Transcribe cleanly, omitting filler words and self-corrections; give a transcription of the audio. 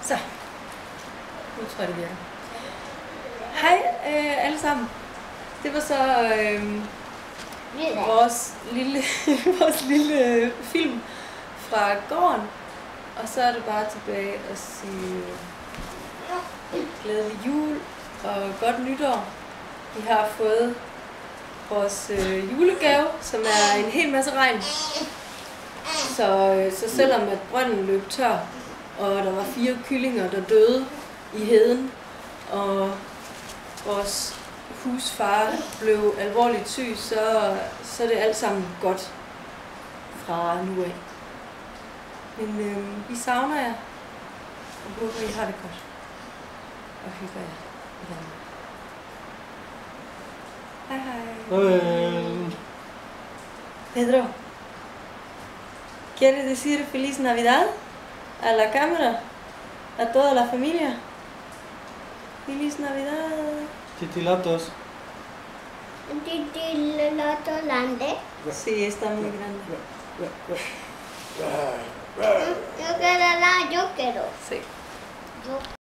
Så. Nu tror jeg, det virker. Hej alle sammen. Det var så vores lille film fra gården. Og så er det bare tilbage at sige glædelig jul og godt nytår. Vi har fået vores julegave, som er en hel masse regn. Så selvom at brønden løb tør, og der var 4 kyllinger, der døde i heden, og vores husfar blev alvorligt syg, så er det alt sammen godt fra nu af. Men vi savner jer, og håber, I har det godt, og hygger jer i Danmark. Hej hej. Pedro, ¿quieres decir Feliz Navidad a la cámara, a toda la familia? Feliz Navidad. Titilatos. Titilatos grande. Sí, está muy grande. Yo quiero. Sí. Yo